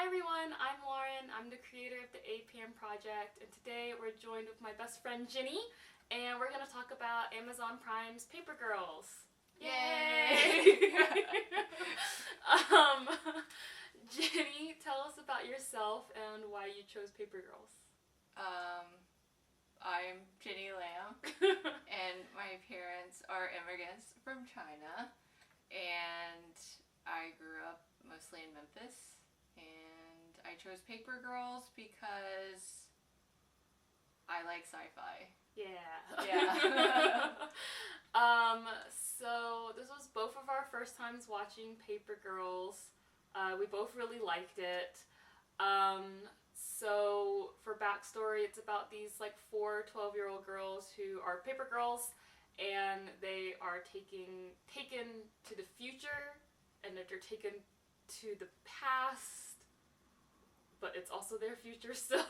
Hi everyone, I'm Lauren. I'm the creator of the APAHM project, and today we're joined with my best friend Ginny, and we're going to talk about Amazon Prime's Paper Girls. Yay! um, Ginny, tell us about yourself and why you chose Paper Girls. I'm Ginny Lamb, and my parents are immigrants from China, and I grew up mostly in Memphis, and I chose Paper Girls because I like sci-fi. Yeah. So this was both of our first times watching Paper Girls. We both really liked it. So for backstory, it's about these like four 12-year-old girls who are paper girls, and they are taken to the future, and that they're taken to the past, but it's also their future still.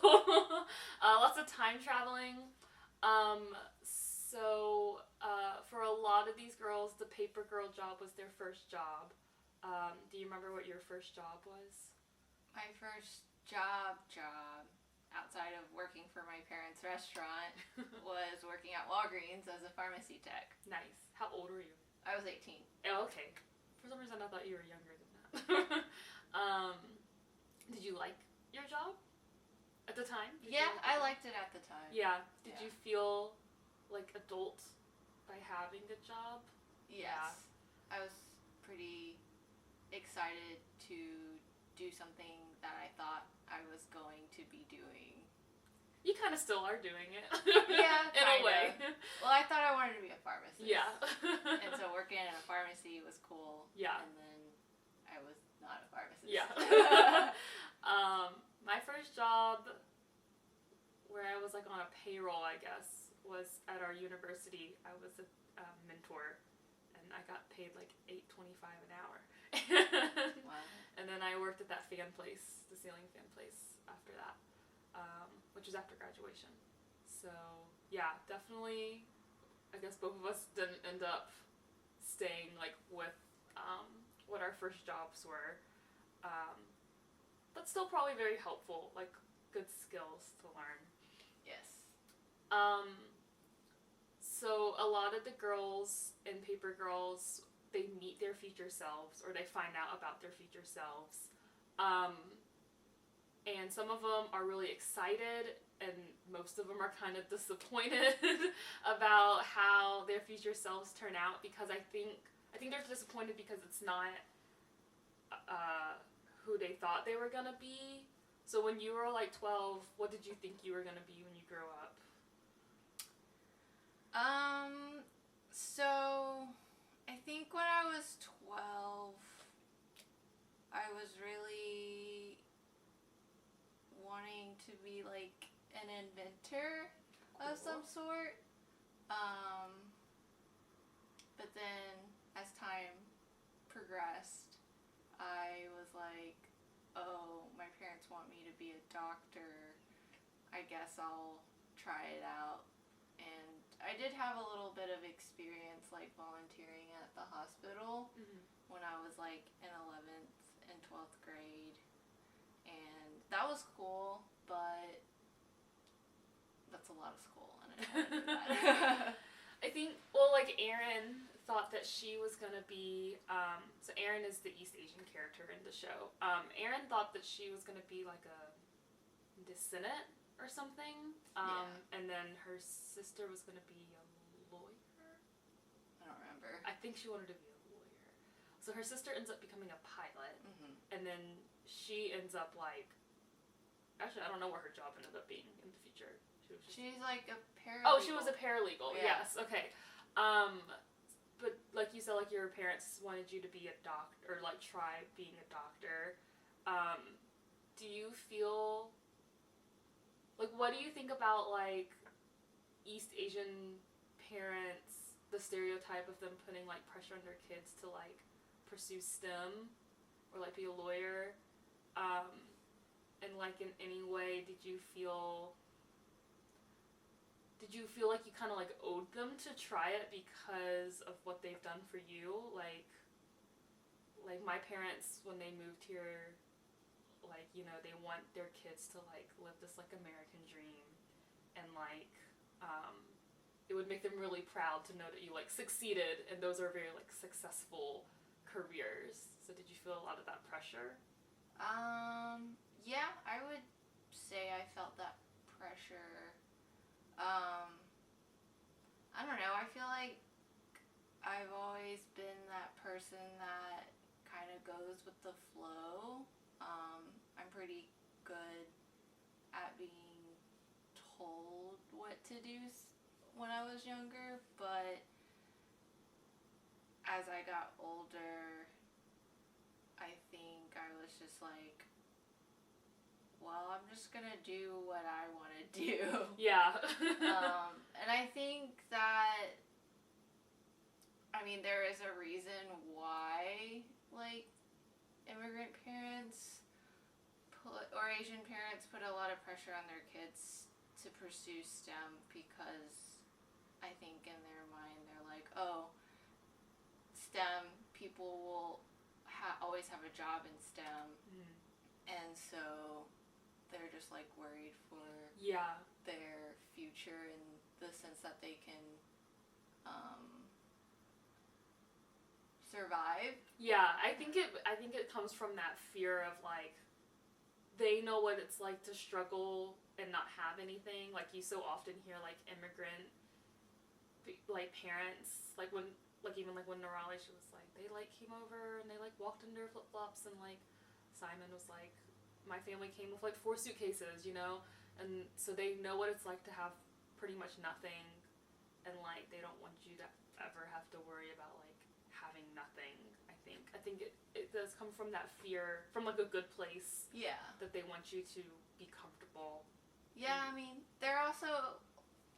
Lots of time traveling. For a lot of these girls, the paper girl job was their first job. Do you remember what your first job was? My first job outside of working for my parents' restaurant was working at Walgreens as a pharmacy tech. Nice. How old were you? I was 18. Oh, okay. For some reason I thought you were younger than that. Did you like your job at the time? I liked it at the time. Yeah. Did you feel like adult by having the job? Yes. Yeah. I was pretty excited to do something that I thought I was going to be doing. You kind of still are doing it. Yeah, in a way. Well, I thought I wanted to be a pharmacist. Yeah. And so working in a pharmacy was cool. Yeah. And then I was not a pharmacist. Yeah. My first job, where I was like on a payroll, I guess, was at our university. I was a mentor, and I got paid like $8.25 an hour. Wow. And then I worked at that fan place, the ceiling fan place, after that, which was after graduation. So yeah, definitely. I guess both of us didn't end up staying like with what our first jobs were, but still probably very helpful, like good skills to learn. Yes. So a lot of the girls in Paper Girls, they meet their future selves, or they find out about their future selves. And some of them are really excited, and most of them are kind of disappointed about how their future selves turn out, because I think they're disappointed because it's not who they thought they were gonna be. So when you were like 12, what did you think you were gonna be when you grew up? So I think when I was 12, I was really wanting to be like an inventor of some sort. But then as time progressed, I was like, oh, my parents want me to be a doctor. I guess I'll try it out. And I did have a little bit of experience like volunteering at the hospital when I was like in 11th and 12th grade. And that was cool, but that's a lot of school, and I don't want to do that. I think, well, like Erin thought that she was going to be, so Erin is the East Asian character in the show. Erin thought that she was going to be like a descendant or something, and then her sister was going to be a lawyer? I don't remember. I think she wanted to be a lawyer. So her sister ends up becoming a pilot, and then she ends up like, actually I don't know what her job ended up being in the future. She's like a paralegal. Oh, she was a paralegal, yes, okay. But like you said, like your parents wanted you to be a doctor, or like try being a doctor. Do you feel, like, what do you think about like East Asian parents, the stereotype of them putting like pressure on their kids to like pursue STEM or like be a lawyer? And like in any way, did you feel like you kind of like owed them to try it because of what they've done for you? Like my parents, when they moved here, like, you know, they want their kids to like live this like American dream, and like it would make them really proud to know that you like succeeded, and those are very like successful careers. So did you feel a lot of that pressure? Yeah, I would say I felt that pressure. I don't know, I feel like I've always been that person that kind of goes with the flow. I'm pretty good at being told what to do when I was younger, but as I got older, I think I was just like, well, I'm just gonna do what I want to do. Yeah. And I think that, I mean, there is a reason why, like, immigrant parents or Asian parents put a lot of pressure on their kids to pursue STEM, because I think in their mind they're like, oh, STEM, people will always have a job in STEM, and so they're just like worried for their future in the sense that they can survive. Yeah, I think it comes from that fear of like, they know what it's like to struggle and not have anything. Like, you so often hear like immigrant like parents, like when like even like when Norali, she was like, they like came over and they like walked in their flip flops, and like Simon was like, my family came with like 4 suitcases, you know, and so they know what it's like to have pretty much nothing, and like they don't want you to ever have to worry about like having nothing. I think it does come from that fear, from like a good place. Yeah. That they want you to be comfortable. Yeah, I mean, they're also,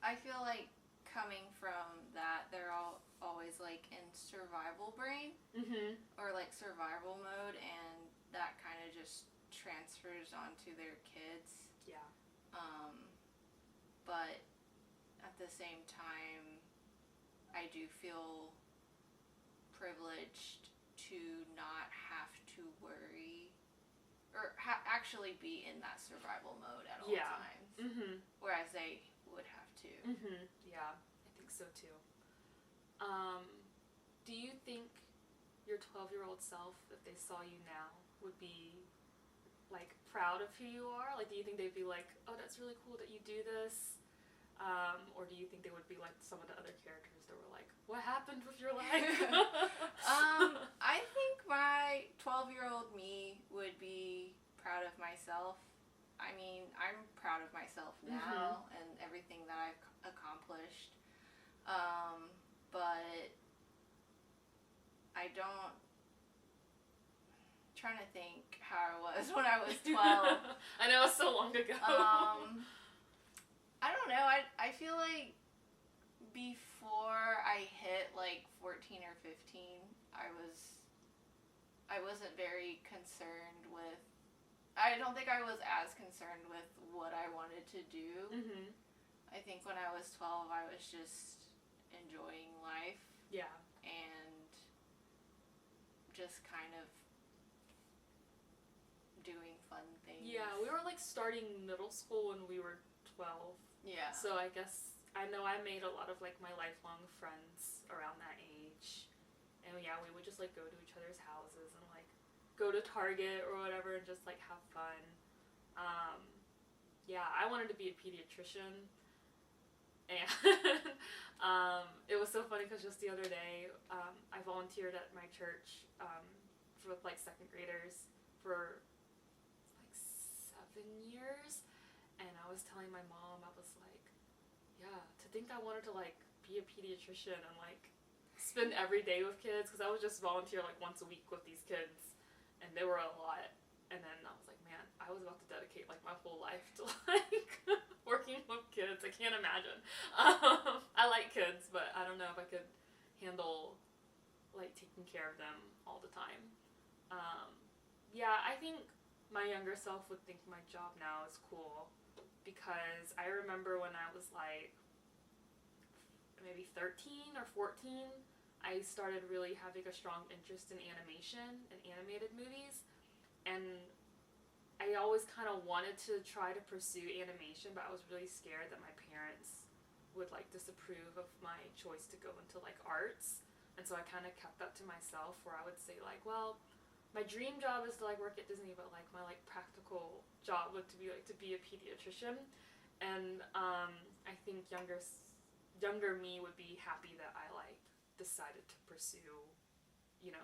I feel like coming from that, they're always like in survival brain. Mm-hmm. Or like survival mode, and that kind of just transfers onto their kids. Yeah. But at the same time, I do feel privileged to not have to worry or actually be in that survival mode at all times. Mm-hmm. Whereas they would have to. Mm-hmm. Yeah, I think so too. Do you think your 12-year-old self, if they saw you now, would be like proud of who you are? Like, do you think they'd be like, oh, that's really cool that you do this? Or do you think they would be like some of the other characters that were like, what happened with your life? I think my 12-year-old me would be proud of myself. I mean, I'm proud of myself now and everything that I've accomplished. But I don't, trying to think how I was when I was 12. I know, it's so long ago. I don't know. I feel like before I hit like 14 or 15, I wasn't very concerned with, I don't think I was as concerned with what I wanted to do. Mm-hmm. I think when I was 12, I was just enjoying life. Yeah. And just kind of doing fun things. Yeah, we were like starting middle school when we were 12. Yeah. So I guess, I know I made a lot of like my lifelong friends around that age. And yeah, we would just like go to each other's houses and like go to Target or whatever and just like have fun. Yeah, I wanted to be a pediatrician. And it was so funny because just the other day, I volunteered at my church for like 2nd graders for like 7 years. And I was telling my mom, I was like, yeah, to think I wanted to like be a pediatrician and like spend every day with kids, because I would just volunteer like once a week with these kids, and they were a lot. And then I was like, man, I was about to dedicate like my whole life to like working with kids. I can't imagine. I like kids, but I don't know if I could handle like taking care of them all the time. Yeah, I think my younger self would think my job now is cool, because I remember when I was like maybe 13 or 14, I started really having a strong interest in animation and animated movies. And I always kind of wanted to try to pursue animation, but I was really scared that my parents would like disapprove of my choice to go into like arts. And so I kind of kept that to myself, where I would say like, well, my dream job is to like work at Disney, but like my like practical job would to be a pediatrician. And I think younger me would be happy that I like decided to pursue,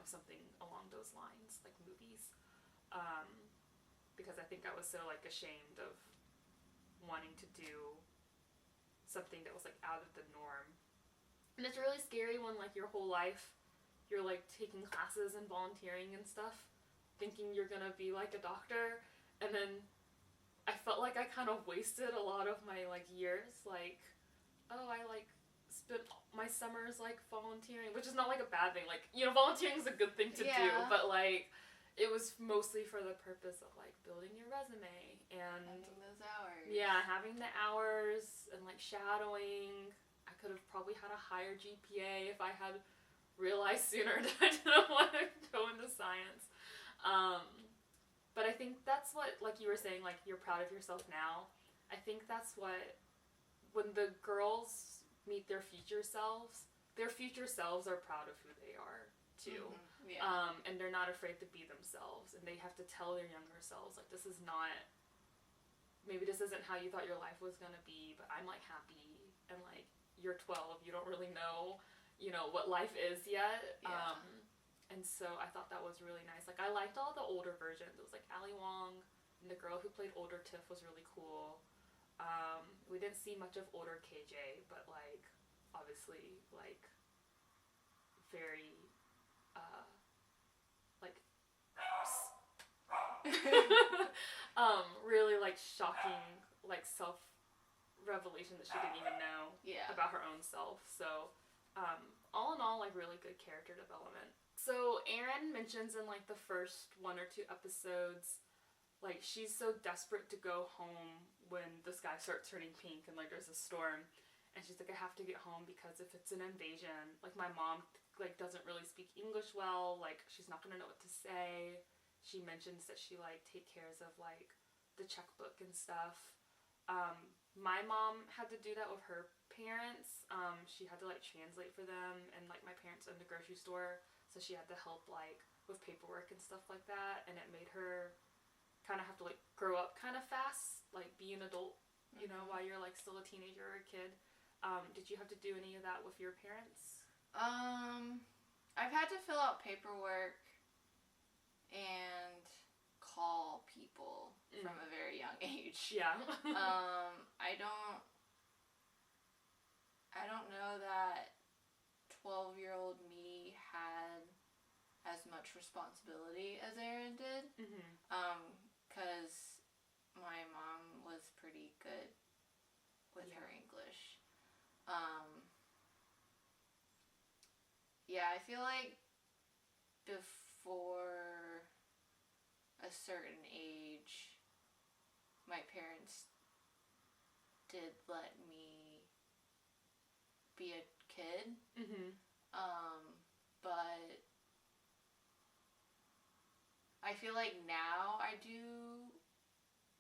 something along those lines, like movies. Because I think I was so like ashamed of wanting to do something that was like out of the norm. And it's really scary when like your whole life you're like taking classes and volunteering and stuff, thinking you're gonna be like a doctor, and then I felt like I kind of wasted a lot of my like years. Like, oh, I like spent my summers like volunteering, which is not like a bad thing. Like, volunteering is a good thing to do, but like it was mostly for the purpose of like building your resume and having those hours. Yeah, having the hours and like shadowing. I could have probably had a higher GPA if I had realized sooner that I didn't want to go into science. But I think that's what, like you were saying, like you're proud of yourself now. I think that's what, when the girls meet their future selves are proud of who they are too. Mm-hmm. Yeah. And they're not afraid to be themselves, and they have to tell their younger selves, like, maybe this isn't how you thought your life was gonna be, but I'm like happy, and like you're 12, you don't really know, what life is yet. Yeah. And so I thought that was really nice. Like, I liked all the older versions. It was like Ali Wong, and the girl who played older Tiff was really cool. We didn't see much of older KJ, but like obviously like very like really like shocking like self revelation that she didn't even know about her own self. So all in all, like really good character development. So Erin mentions in like the first 1 or 2 episodes, like she's so desperate to go home when the sky starts turning pink and like there's a storm, and she's like, I have to get home because if it's an invasion, like my mom like doesn't really speak English well, like she's not gonna know what to say. She mentions that she like take cares of like the checkbook and stuff. My mom had to do that with her parents. She had to like translate for them, and like my parents owned a grocery store, so she had to help like with paperwork and stuff like that, and it made her kind of have to like grow up kind of fast, like be an adult, while you're like still a teenager or a kid. Did you have to do any of that with your parents? I've had to fill out paperwork and call people from a very young age. Yeah. I don't know that 12-year-old me had as much responsibility as Erin did. Because my mom was pretty good with her English. I feel like before a certain age, my parents did let me be a kid. But I feel like now I do,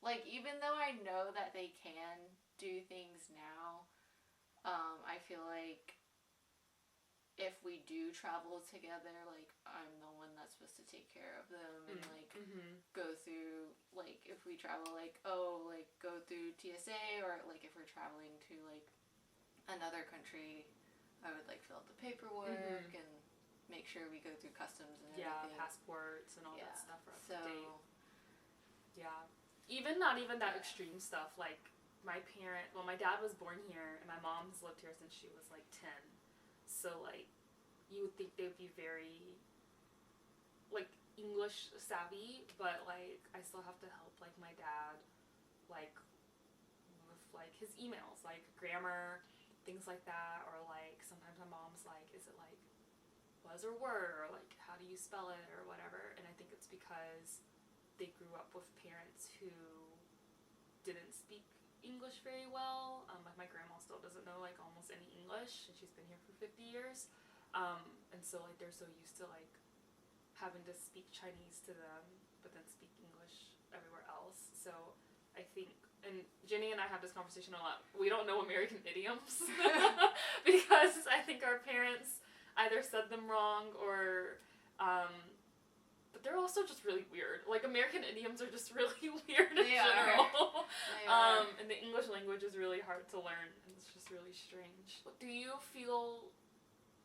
like, even though I know that they can do things now, I feel like if we do travel together, like, I'm the one that's supposed to take care of them and, like, go through, like, if we travel, like, go through TSA, or, like, if we're traveling to, like, another country, I would, like, fill out the paperwork and make sure we go through customs and everything. Passports and all that stuff are up to date. Not even that extreme stuff, like, my dad was born here, and my mom's lived here since she was, like, 10. So, like, you would think they'd be very, like, English savvy, but, like, I still have to help, like, my dad, like, with, like, his emails, like, grammar, things like that, or, like, sometimes my mom's like, is it, like, was or were, or, like, how do you spell it, or whatever, and I think it's because they grew up with parents who didn't speak English very well. Like, my grandma still doesn't know, like, almost any English, and she's been here for 50 years. And so, like, they're so used to, like, having to speak Chinese to them, but then speak English everywhere else. So I think, and Jenny and I have this conversation a lot, we don't know American idioms because I think our parents either said them wrong or but they're also just really weird. Like, American idioms are just really weird in general. And the English language is really hard to learn, and it's just really strange. Do you feel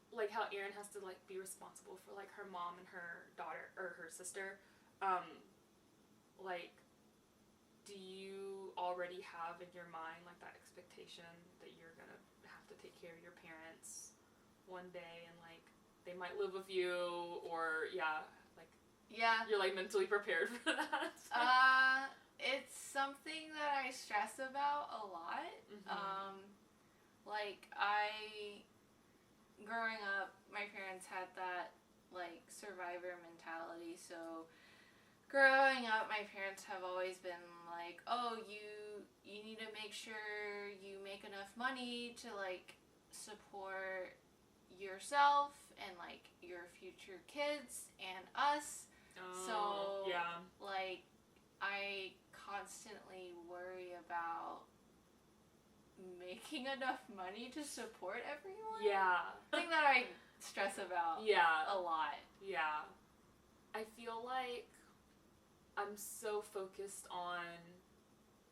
like how Erin has to, like, be responsible for, like, her mom and her daughter, or her sister? Like, do you already have in your mind, like, that expectation that you're gonna have to take care of your parents one day, and, like, they might live with you, or, you're, like, mentally prepared for that? It's something that I stress about a lot. Mm-hmm. Growing up, my parents had that, like, survivor mentality, so growing up, my parents have always been like, oh, you need to make sure you make enough money to, like, support yourself and, like, your future kids and us. So, like, I constantly worry about making enough money to support everyone. Yeah. Something that I stress about a lot. Yeah. I feel like I'm so focused on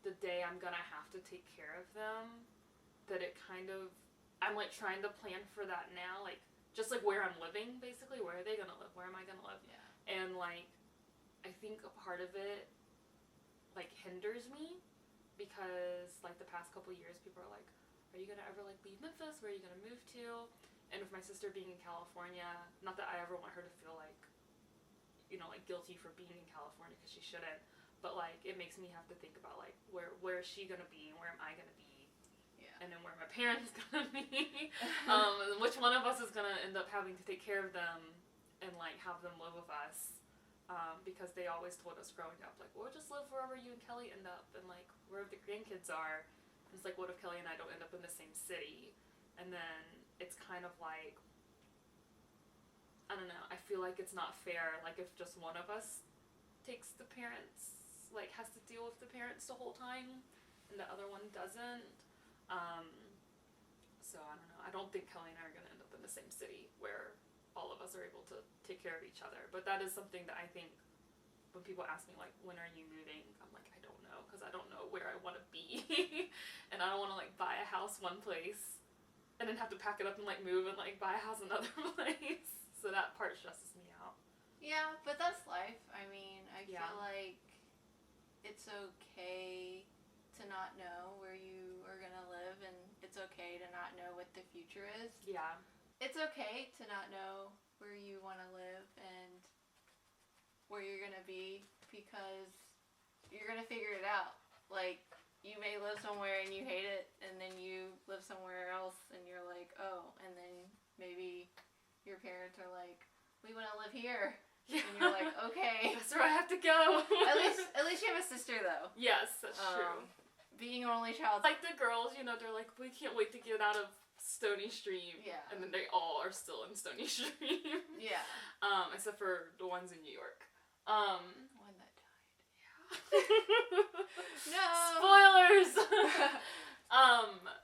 the day I'm gonna have to take care of them that it kind of, I'm, like, trying to plan for that now, like, just, like, where I'm living, basically. Where are they gonna live? Where am I gonna live? Yeah. And, like, I think a part of it, like, hinders me because, like, the past couple years, people are like, are you gonna ever, like, leave Memphis? Where are you gonna move to? And with my sister being in California, not that I ever want her to feel like, you know, like, guilty for being in California, because she shouldn't, but, like, it makes me have to think about, like, where is she gonna be and where am I gonna be? Yeah. And then where are my parents gonna be? And which one of us is gonna end up having to take care of them and, like, have them live with us? Because they always told us growing up, like, we'll just live wherever you and Kelly end up, and, like, wherever the grandkids are. And it's like, what if Kelly and I don't end up in the same city? And then it's kind of like, I don't know, I feel like it's not fair, like, if just one of us takes the parents, like, has to deal with the parents the whole time, and the other one doesn't. So, I don't know, I don't think Kelly and I are going to end up in the same city where all of us are able to take care of each other. But that is something that I think when people ask me, like, when are you moving? I'm like, I don't know, because I don't know where I want to be. And I don't want to, like, buy a house one place and then have to pack it up and, like, move and, like, buy a house another place. So that part stresses me out. Yeah, but that's life. I mean, I feel like it's okay to not know where you are going to live, and it's okay to not know what the future is. Yeah. It's okay to not know where you want to live and where you're going to be, because you're going to figure it out. Like, you may live somewhere and you hate it, and then you live somewhere else and you're like, oh, and then maybe your parents are like, we want to live here. Yeah. And you're like, okay. That's where I have to go. At least you have a sister, though. Yes, that's true. Being an only child. Like, the girls, you know, they're like, we can't wait to get out of Stony Stream. Yeah. And then they all are still in Stony Stream. Yeah. Except for the ones in New York. One that died. Yeah. No. Spoilers!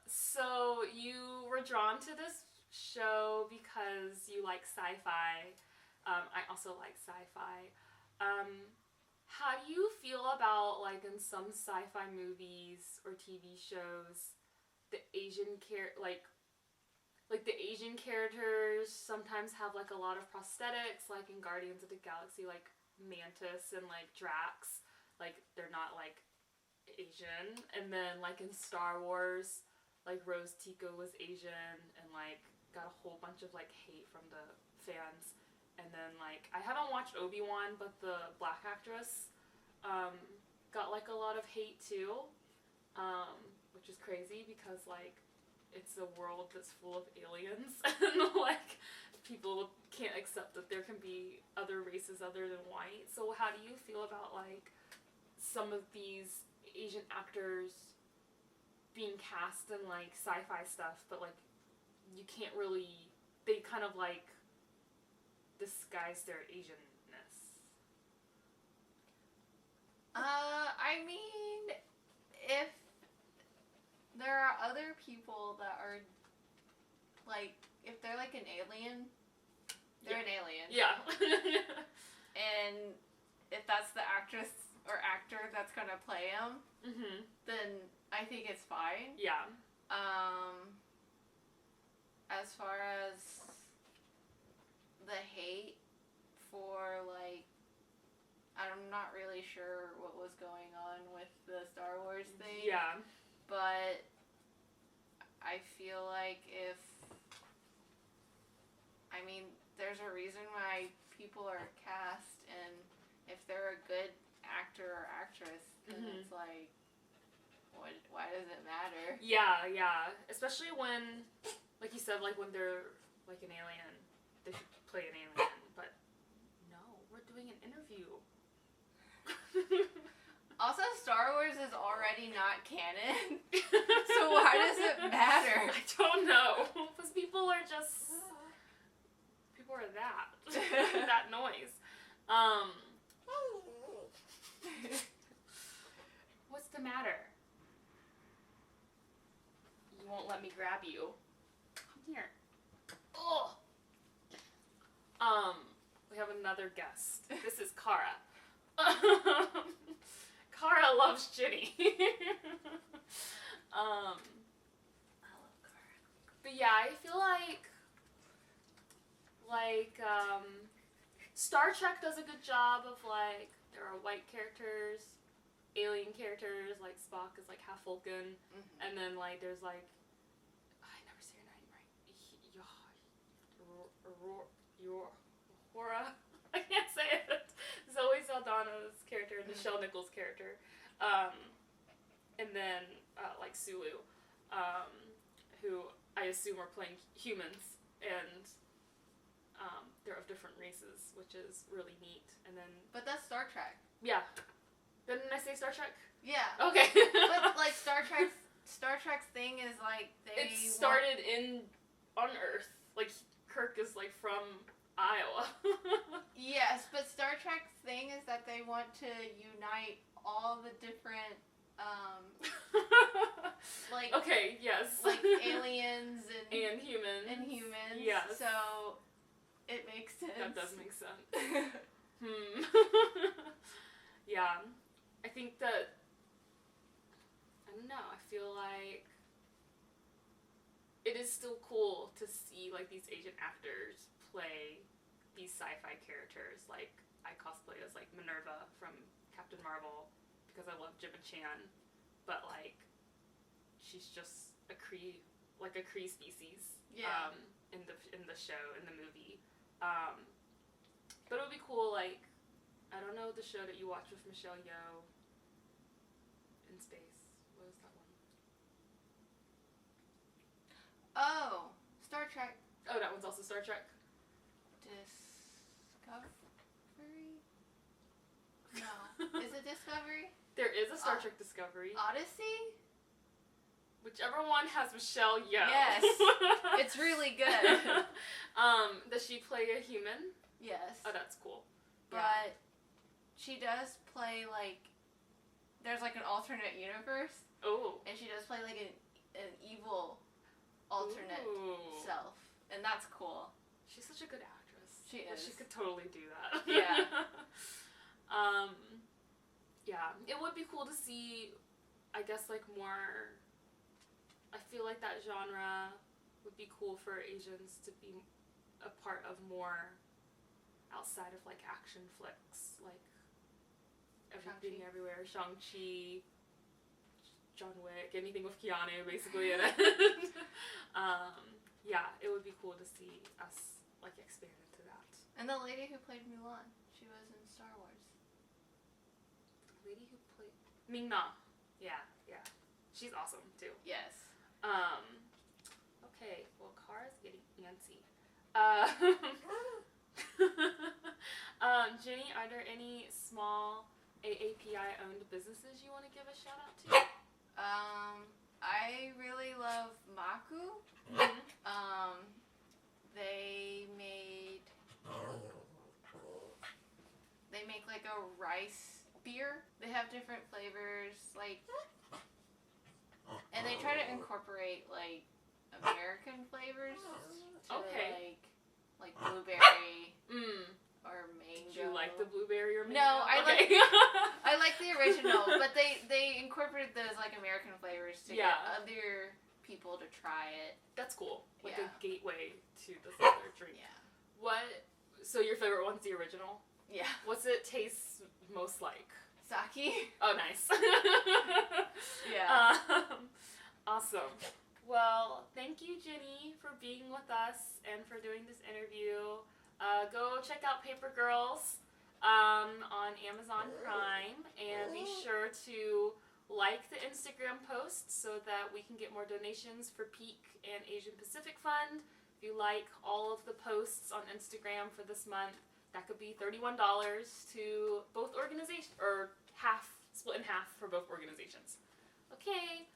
So you were drawn to this show because you like sci-fi. I also like sci-fi. How do you feel about, like, in some sci-fi movies or TV shows, the Asian the Asian characters sometimes have, like, a lot of prosthetics, like in Guardians of the Galaxy, like Mantis and, like, Drax, like, they're not, like, Asian. And then, like, in Star Wars, like, Rose Tico was Asian and, like, got a whole bunch of, like, hate from the fans. And then, like, I haven't watched Obi-Wan, but the black actress got, like, a lot of hate, too, which is crazy because, like, it's a world that's full of aliens, and, like, people can't accept that there can be other races other than white. So how do you feel about, like, some of these Asian actors being cast in, like, sci-fi stuff, but, like, you can't really, they kind of, like, disguise their Asianness? I mean, if there are other people that are, like, if they're like an alien, they're an alien. Yeah. And if that's the actress or actor that's gonna play him, then I think it's fine. Yeah. As far as the hate for, like, I'm not really sure what was going on with the Star Wars thing. Yeah. But I feel like I mean, there's a reason why people are cast, and if they're a good actor or actress, then it's like, why does it matter? Yeah, yeah. Especially when, like you said, like when they're like an alien, they should play an alien. But no, we're doing an interview. Also, Star Wars is already not canon, so why does it matter? I don't know. Because people are that. That noise. What's the matter? You won't let me grab you. Come here. Oh. We have another guest. This is Kara. Kara loves Ginny. I love Kara. But yeah, I feel like Star Trek does a good job of, like, there are white characters, alien characters, like Spock is like half Vulcan, and then like there's like, I never say her name right. Yora. I can't say it. Zoe Saldana's character and Nichelle Nichols' character, and then like Sulu, who I assume are playing humans, and they're of different races, which is really neat. And then, but that's Star Trek. Yeah. Didn't I say Star Trek? Yeah. Okay. But like Star Trek's thing is like it started on Earth. Like Kirk is like from Iowa. Yes, but Star Trek's thing is that they want to unite all the different like, okay, yes. like aliens and humans. Yes. So it makes sense. That does make sense. Yeah. I think that, I don't know, I feel like it is still cool to see like these Asian actors play these sci-fi characters. Like, I cosplay as like Minerva from Captain Marvel because I love Jimmy Chan, but like she's just a Kree species. Yeah. In the show, in the movie. But it would be cool, like, I don't know the show that you watch with Michelle Yeoh in space. What was that one? Oh, Star Trek. Oh, that one's also Star Trek? Discovery? No. Is it Discovery? There is a Star Trek Discovery. Odyssey? Whichever one has Michelle Yeoh. Yes. It's really good. Does she play a human? Yes. Oh, that's cool. But she does play, like, there's like an alternate universe. Oh. And she does play like an evil alternate self. And that's cool. She's such a good actress. She is. She could totally do that. Yeah. Yeah. It would be cool to see, I guess, like, more, I feel like that genre would be cool for Asians to be a part of more outside of, like, action flicks, like Everything Shang-Chi. Everywhere, Shang-Chi, John Wick, anything with Keanu, basically, in it. Yeah, it would be cool to see us, like, expand into that. And the lady who played Mulan, she was in Star Wars. The lady who played Ming-Na. Yeah. She's awesome, too. Yes. Okay, well, Kara's getting antsy. Jenny, are there any small AAPI-owned businesses you want to give a shout-out to? I really love Maku. They make like a rice beer. They have different flavors, like, and they try to incorporate like American flavors to like blueberry or mango. Do you like the blueberry or mango? No, I okay. I like the original, but they incorporated those like American flavors to get other people to try it. That's cool. Like a gateway to this other drink. Yeah. So your favorite one's the original? Yeah. What's it taste most like? Sake. Oh, nice. Yeah. Awesome. Well, thank you, Jenny, for being with us and for doing this interview. Go check out Paper Girls on Amazon Prime, and be sure to like the Instagram post so that we can get more donations for Peak and Asian Pacific Fund. If you like all of the posts on Instagram for this month, that could be $31 to both organizations, or split in half for both organizations. Okay.